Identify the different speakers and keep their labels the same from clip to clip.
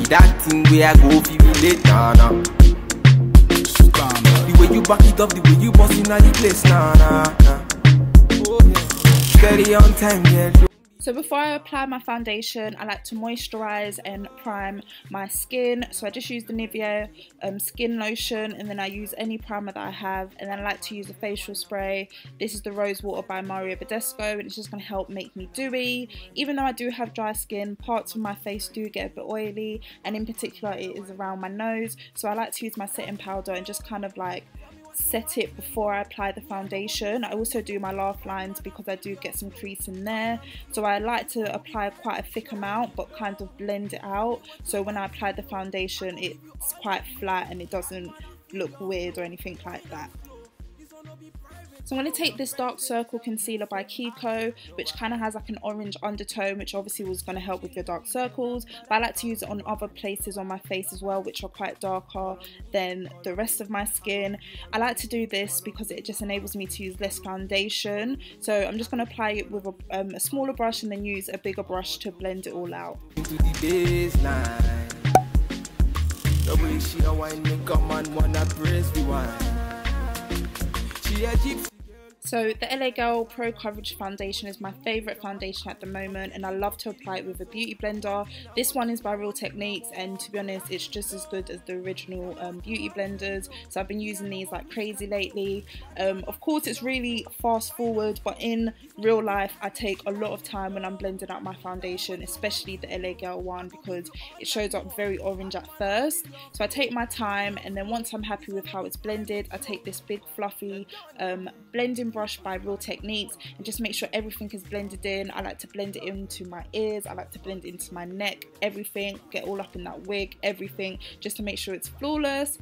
Speaker 1: that thing where I go feel late, nah, nah. The way you back it up, the way you bustin' at the place, nah, nah, nah. Steady on time, yeah.
Speaker 2: So before I apply my foundation, I like to moisturize and prime my skin. So I just use the Nivea skin lotion, and then I use any primer that I have, and then I like to use a facial spray. This is the Rose Water by Mario Badescu, and it's just going to help make me dewy. Even though I do have dry skin, parts of my face do get a bit oily, and in particular it is around my nose. So I like to use my setting powder and just kind of like set it before I apply the foundation. I also do my laugh lines because I do get some crease in there, so I like to apply quite a thick amount but kind of blend it out, so when I apply the foundation it's quite flat and it doesn't look weird or anything like that. So I'm going to take this Dark Circle Concealer by Kiko, which kind of has like an orange undertone, which obviously was going to help with your dark circles, but I like to use it on other places on my face as well, which are quite darker than the rest of my skin. I like to do this because it just enables me to use less foundation, so I'm just going to apply it with a smaller brush and then use a bigger brush to blend it all out.
Speaker 1: Into the baseline. The way she a wine make a man wanna praise the wine. She a gypsy.
Speaker 2: So the LA Girl Pro Coverage Foundation is my favourite foundation at the moment, and I love to apply it with a beauty blender. This one is by Real Techniques, and to be honest it's just as good as the original beauty blenders, so I've been using these like crazy lately. Of course it's really fast forward, but in real life I take a lot of time when I'm blending out my foundation, especially the LA Girl one, because it shows up very orange at first. So I take my time, and then once I'm happy with how it's blended, I take this big fluffy blending brush by Real Techniques and just make sure everything is blended in. I like to blend it into my ears, I like to blend it into my neck, everything, get all up in that wig, everything, just to make sure it's flawless.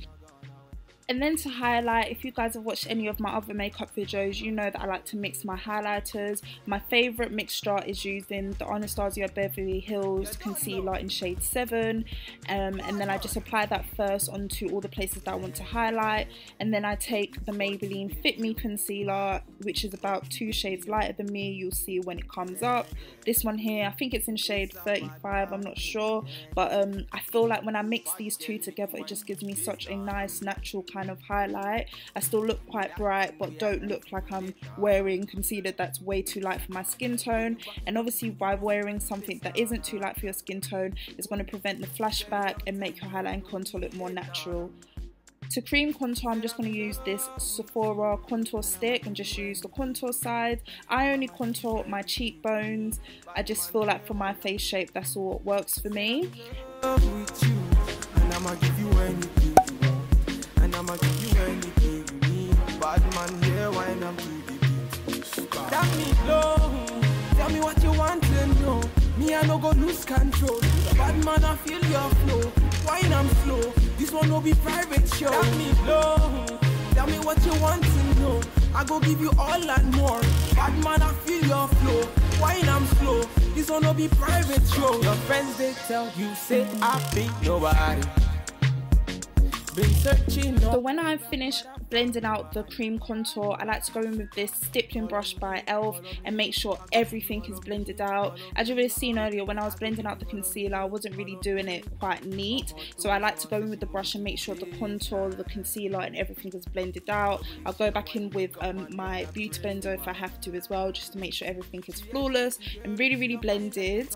Speaker 2: And then to highlight, if you guys have watched any of my other makeup videos, you know that I like to mix my highlighters. My favourite mixture is using the Anastasia Beverly Hills concealer in shade 7, and then I just apply that first onto all the places that I want to highlight, and then I take the Maybelline Fit Me Concealer, which is about 2 shades lighter than me. You'll see when it comes up. This one here, I think it's in shade 35, I'm not sure, but I feel like when I mix these two together it just gives me such a nice natural kind of highlight. I still look quite bright but don't look like I'm wearing concealer that's way too light for my skin tone, and obviously by wearing something that isn't too light for your skin tone it's going to prevent the flashback and make your highlight and contour look more natural. To cream contour, I'm just going to use this Sephora contour stick and just use the contour side. I only contour my cheekbones. I just feel like for my face shape that's all what works for me.
Speaker 1: I'ma give you anything you need. Bad man here, wine up to the beat. Tell me low, tell me what you want to know. Me I no go lose control. Bad man I feel your flow. Wine I'm slow. This one no be private show. Tell me low, tell me what you want to know. I go give you all and more. Bad man I feel your flow. Wine I'm slow. This one no be private show. Your friends they tell you say I beat nobody.
Speaker 2: So when I've finished blending out the cream contour, I like to go in with this stippling brush by ELF and make sure everything is blended out. As you would have seen earlier, when I was blending out the concealer I wasn't really doing it quite neat, so I like to go in with the brush and make sure the contour, the concealer and everything is blended out. I'll go back in with my beauty blender if I have to as well, just to make sure everything is flawless and really blended.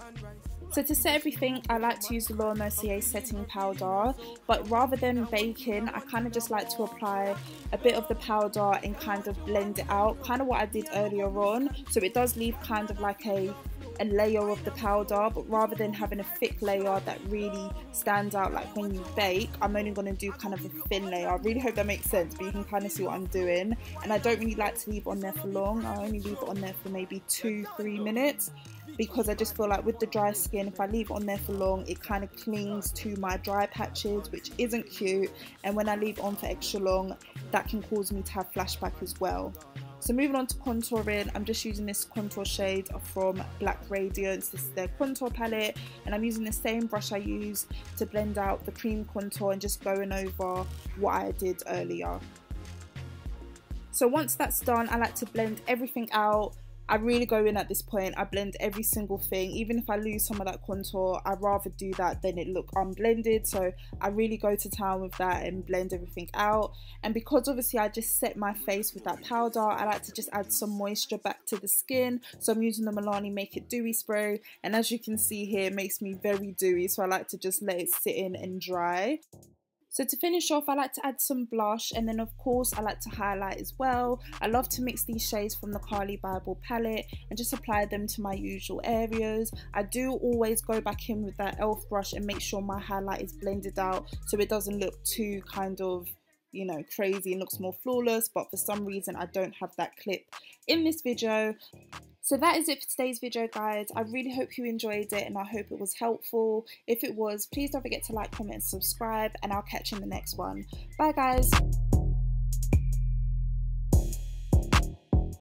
Speaker 2: So to set everything, I like to use the Laura Mercier setting powder, but rather than baking, I kind of just like to apply a bit of the powder and kind of blend it out, kind of what I did earlier on. So it does leave kind of like a layer of the powder, but rather than having a thick layer that really stands out like when you bake, I'm only going to do kind of a thin layer. I really hope that makes sense, but you can kind of see what I'm doing. And I don't really like to leave it on there for long. I only leave it on there for maybe 2-3 minutes, because I just feel like with the dry skin, if I leave it on there for long, it kind of clings to my dry patches, which isn't cute, and when I leave it on for extra long, that can cause me to have flashback as well. So moving on to contouring, I'm just using this contour shade from BLAC Radiance. This is their contour palette, and I'm using the same brush I used to blend out the cream contour and just going over what I did earlier. So once that's done, I like to blend everything out I really go in at this point. I blend every single thing. Even if I lose some of that contour, I'd rather do that than it look unblended. So I really go to town with that and blend everything out. And because obviously I just set my face with that powder, I like to just add some moisture back to the skin. So I'm using the Milani Make It Dewy spray. And as you can see here, it makes me very dewy. So I like to just let it sit in and dry. So to finish off, I like to add some blush, and then of course I like to highlight as well. I love to mix these shades from the Carly Bible palette and just apply them to my usual areas. I do always go back in with that e.l.f. brush and make sure my highlight is blended out so it doesn't look too kind of, you know, crazy and looks more flawless, but for some reason I don't have that clip in this video. So that is it for today's video, guys. I really hope you enjoyed it and I hope it was helpful. If it was, please don't forget to like, comment and subscribe, and I'll catch you in the next one. Bye guys.